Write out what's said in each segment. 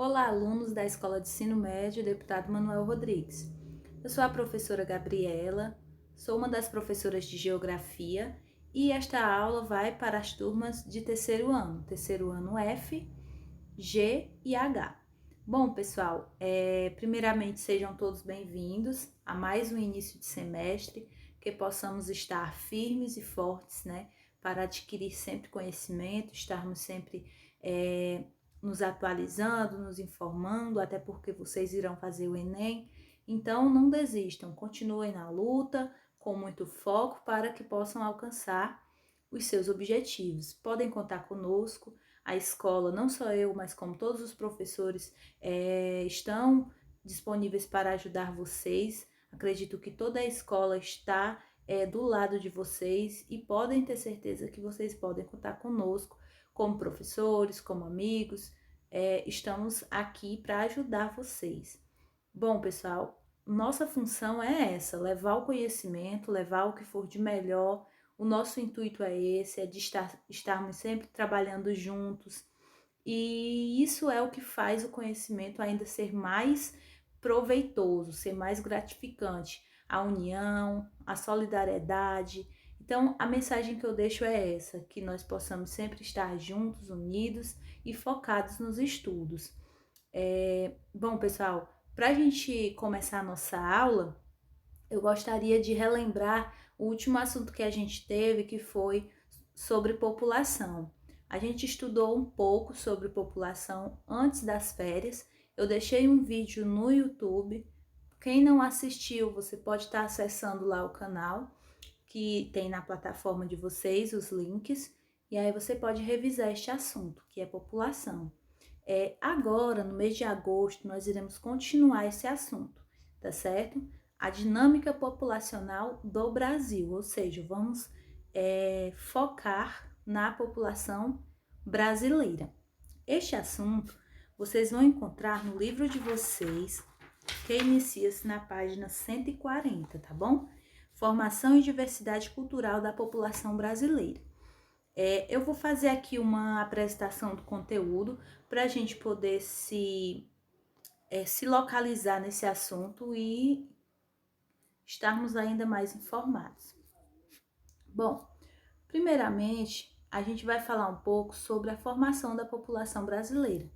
Olá, alunos da Escola de Ensino Médio, Deputado Manuel Rodrigues. Eu sou a professora Gabriela, sou uma das professoras de Geografia e esta aula vai para as turmas de terceiro ano F, G e H. Bom, pessoal, primeiramente sejam todos bem-vindos a mais um início de semestre, que possamos estar firmes e fortes, né, para adquirir sempre conhecimento, estarmos sempre nos atualizando, nos informando, até porque vocês irão fazer o Enem. Então, não desistam, continuem na luta, com muito foco, para que possam alcançar os seus objetivos. Podem contar conosco, a escola, não só eu, mas como todos os professores, estão disponíveis para ajudar vocês. Acredito que toda a escola está do lado de vocês e podem ter certeza que vocês podem contar conosco como professores, como amigos. Estamos aqui para ajudar vocês. Bom, pessoal, nossa função é essa, levar o conhecimento, levar o que for de melhor. O nosso intuito é esse, é de estarmos sempre trabalhando juntos. E isso é o que faz o conhecimento ainda ser mais proveitoso, ser mais gratificante. A união, a solidariedade. Então, a mensagem que eu deixo é essa, que nós possamos sempre estar juntos, unidos e focados nos estudos. Bom, pessoal, para a gente começar a nossa aula, eu gostaria de relembrar o último assunto que a gente teve, que foi sobre população. A gente estudou um pouco sobre população antes das férias. Eu deixei um vídeo no YouTube. Quem não assistiu, você pode estar acessando lá o canal, que tem na plataforma de vocês os links, e aí você pode revisar este assunto, que é população. Agora, no mês de agosto, nós iremos continuar esse assunto, tá certo? A dinâmica populacional do Brasil, ou seja, vamos focar na população brasileira. Este assunto vocês vão encontrar no livro de vocês, que inicia-se na página 140, tá bom? Formação e diversidade cultural da população brasileira. Eu vou fazer aqui uma apresentação do conteúdo para a gente poder se localizar nesse assunto e estarmos ainda mais informados. Bom, primeiramente, a gente vai falar um pouco sobre a formação da população brasileira.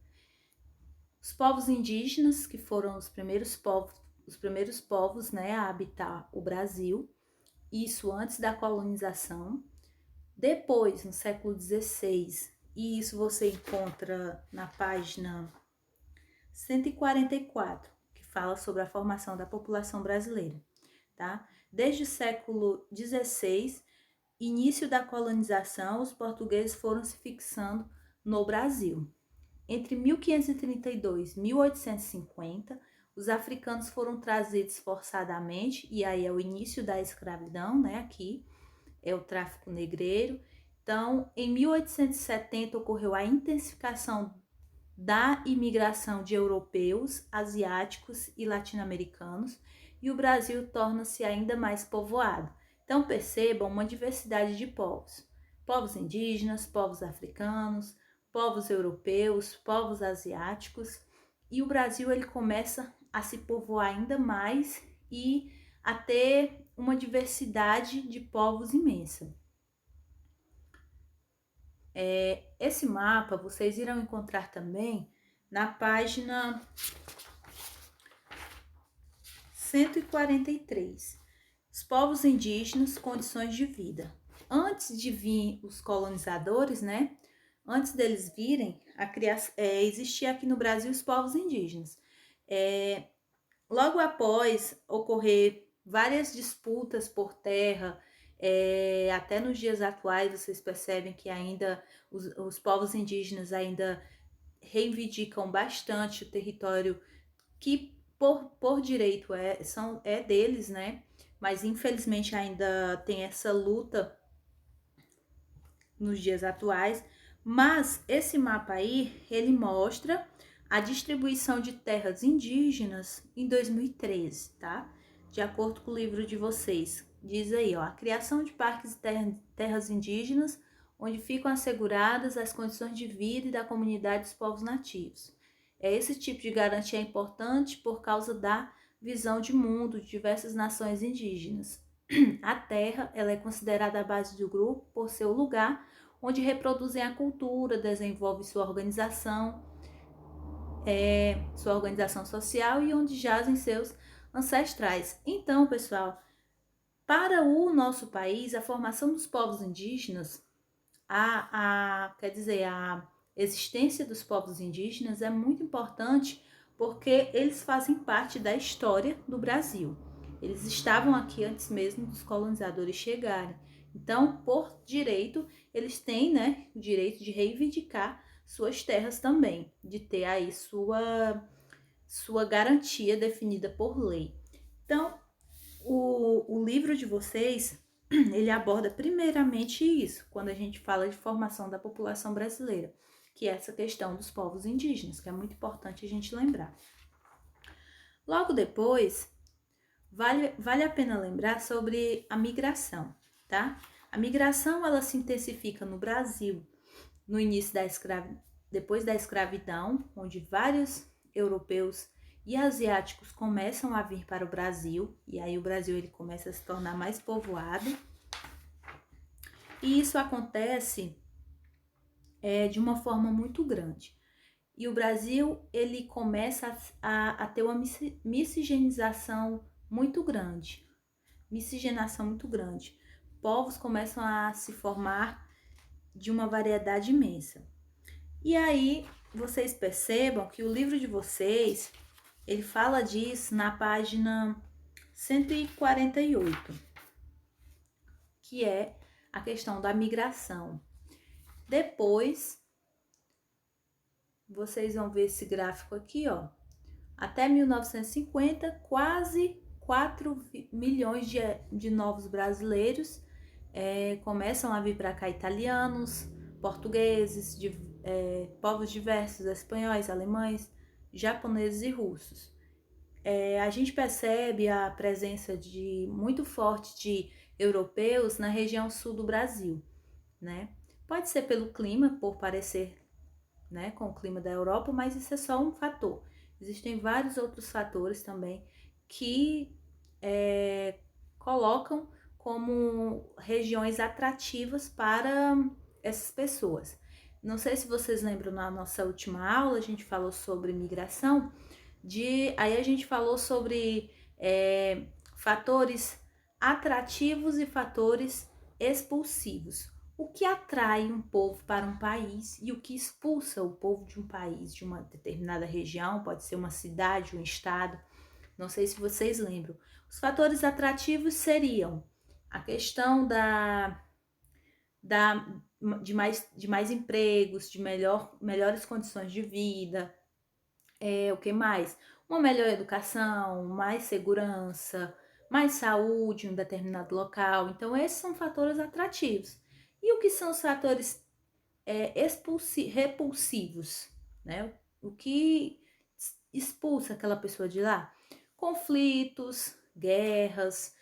Os povos indígenas, que foram os primeiros povos, né, a habitar o Brasil, isso antes da colonização. Depois, no século XVI, e isso você encontra na página 144, que fala sobre a formação da população brasileira, tá? Desde o século XVI, início da colonização, os portugueses foram se fixando no Brasil. Entre 1532 e 1850, os africanos foram trazidos forçadamente, e aí é o início da escravidão, né, aqui, é o tráfico negreiro. Então, em 1870 ocorreu a intensificação da imigração de europeus, asiáticos e latino-americanos, e o Brasil torna-se ainda mais povoado. Então, percebam uma diversidade de povos. Povos indígenas, povos africanos, povos europeus, povos asiáticos, e o Brasil ele começa a se povoar ainda mais e a ter uma diversidade de povos imensa. Esse mapa vocês irão encontrar também na página 143. Os povos indígenas, condições de vida. Antes de vir os colonizadores, né? Antes deles virem, existia aqui no Brasil os povos indígenas. Logo após ocorrer várias disputas por terra, até nos dias atuais vocês percebem que ainda os povos indígenas ainda reivindicam bastante o território que por direito é deles, né? Mas infelizmente ainda tem essa luta nos dias atuais. Mas esse mapa aí, ele mostra a distribuição de terras indígenas em 2013, tá? De acordo com o livro de vocês. Diz aí, ó, a criação de parques e terras indígenas, onde ficam asseguradas as condições de vida e da comunidade dos povos nativos. Esse tipo de garantia é importante por causa da visão de mundo de diversas nações indígenas. A terra, ela é considerada a base do grupo por ser o lugar onde reproduzem a cultura, desenvolvem sua organização social e onde jazem seus ancestrais. Então, pessoal, para o nosso país, a formação dos povos indígenas, quer dizer, a existência dos povos indígenas é muito importante porque eles fazem parte da história do Brasil. Eles estavam aqui antes mesmo dos colonizadores chegarem. Então, por direito, eles têm, né, o direito de reivindicar suas terras também, de ter aí sua garantia definida por lei. Então, o livro de vocês, ele aborda primeiramente isso, quando a gente fala de formação da população brasileira, que é essa questão dos povos indígenas, que é muito importante a gente lembrar. Logo depois, vale a pena lembrar sobre a migração, tá? A migração, ela se intensifica no Brasil no início depois da escravidão, onde vários europeus e asiáticos começam a vir para o Brasil, e aí o Brasil ele começa a se tornar mais povoado. E isso acontece de uma forma muito grande. E o Brasil ele começa a ter uma miscigenação muito grande. Miscigenação muito grande. Povos começam a se formar de uma variedade imensa. E aí vocês percebam que o livro de vocês, ele fala disso na página 148, que é a questão da migração. Depois, vocês vão ver esse gráfico aqui, ó. Até 1950, quase 4 milhões de novos brasileiros começam a vir para cá, italianos, portugueses, povos diversos, espanhóis, alemães, japoneses e russos. A gente percebe a presença muito forte de europeus na região sul do Brasil, né? Pode ser pelo clima, por parecer, né, com o clima da Europa, mas isso é só um fator. Existem vários outros fatores também que colocam como regiões atrativas para essas pessoas. Não sei se vocês lembram, na nossa última aula a gente falou sobre migração, aí a gente falou sobre fatores atrativos e fatores expulsivos. O que atrai um povo para um país e o que expulsa o povo de um país, de uma determinada região, pode ser uma cidade, um estado, não sei se vocês lembram. Os fatores atrativos seriam a questão de mais empregos, de melhores condições de vida, o que mais? Uma melhor educação, mais segurança, mais saúde em um determinado local. Então, esses são fatores atrativos. E o que são os fatores repulsivos, né? O que expulsa aquela pessoa de lá? Conflitos, guerras,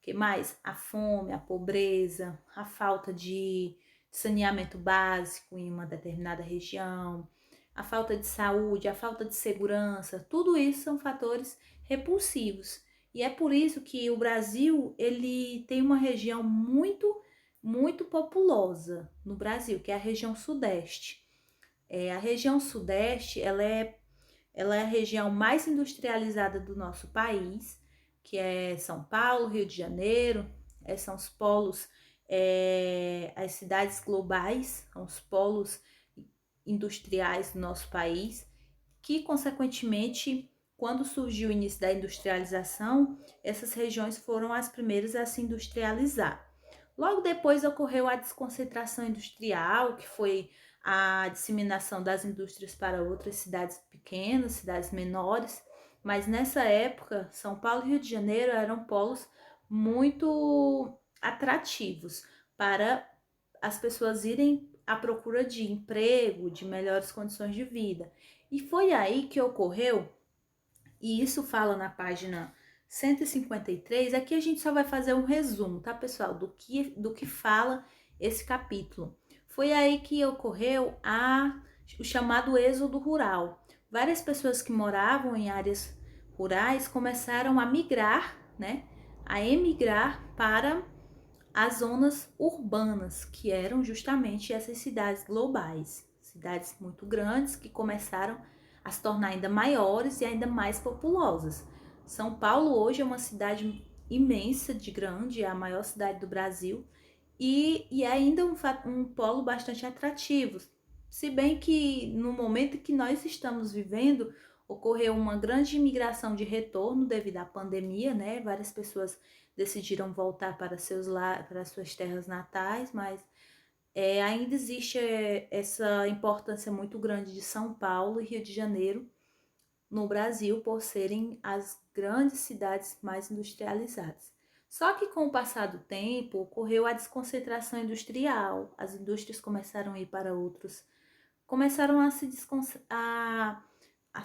que mais? A fome, a pobreza, a falta de saneamento básico em uma determinada região, a falta de saúde, a falta de segurança, tudo isso são fatores repulsivos. E é por isso que o Brasil, ele tem uma região muito, muito populosa no Brasil, que é a região sudeste. A região sudeste, ela é a região mais industrializada do nosso país, que é São Paulo, Rio de Janeiro, são os polos, as cidades globais, são os polos industriais do nosso país, que consequentemente, quando surgiu o início da industrialização, essas regiões foram as primeiras a se industrializar. Logo depois ocorreu a desconcentração industrial, que foi a disseminação das indústrias para outras cidades pequenas, cidades menores, mas nessa época, São Paulo e Rio de Janeiro eram polos muito atrativos para as pessoas irem à procura de emprego, de melhores condições de vida. E foi aí que ocorreu, e isso fala na página 153, aqui a gente só vai fazer um resumo, tá, pessoal, do que fala esse capítulo. Foi aí que ocorreu a o chamado êxodo rural. Várias pessoas que moravam em áreas rurais começaram a migrar, né, a emigrar para as zonas urbanas, que eram justamente essas cidades globais, cidades muito grandes que começaram a se tornar ainda maiores e ainda mais populosas. São Paulo hoje é uma cidade imensa de grande, é a maior cidade do Brasil e é ainda um polo bastante atrativo. Se bem que no momento que nós estamos vivendo, ocorreu uma grande imigração de retorno devido à pandemia, né? Várias pessoas decidiram voltar para suas terras natais, mas ainda existe essa importância muito grande de São Paulo e Rio de Janeiro no Brasil por serem as grandes cidades mais industrializadas. Só que com o passar do tempo ocorreu a desconcentração industrial, as indústrias começaram a ir para outros, começaram a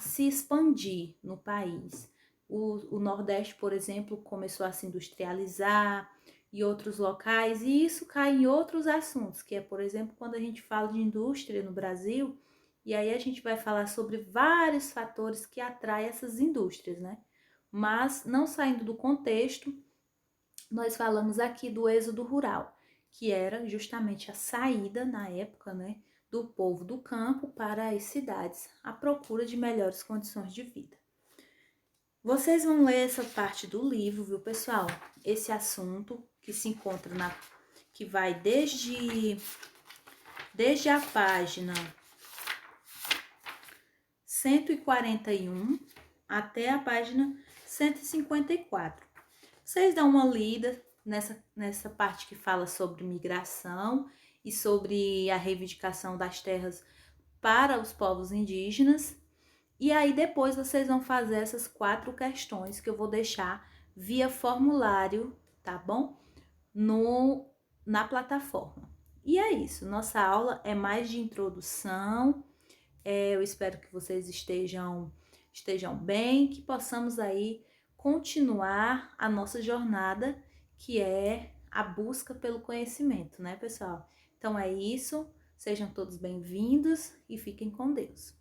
se expandir no país. O Nordeste, por exemplo, começou a se industrializar e outros locais, e isso cai em outros assuntos, que é, por exemplo, quando a gente fala de indústria no Brasil, e aí a gente vai falar sobre vários fatores que atraem essas indústrias, né? Mas não saindo do contexto, nós falamos aqui do êxodo rural, que era justamente a saída na época, né, do povo do campo para as cidades à procura de melhores condições de vida. Vocês vão ler essa parte do livro, viu, pessoal? Esse assunto que se encontra que vai desde a página 141 até a página 154. Vocês dão uma lida nessa parte que fala sobre migração e sobre a reivindicação das terras para os povos indígenas. E aí depois vocês vão fazer essas 4 questões que eu vou deixar via formulário, tá bom? Na plataforma. E é isso, nossa aula é mais de introdução. Eu espero que vocês estejam bem, que possamos aí continuar a nossa jornada, que é a busca pelo conhecimento, né, pessoal? Então é isso, sejam todos bem-vindos e fiquem com Deus.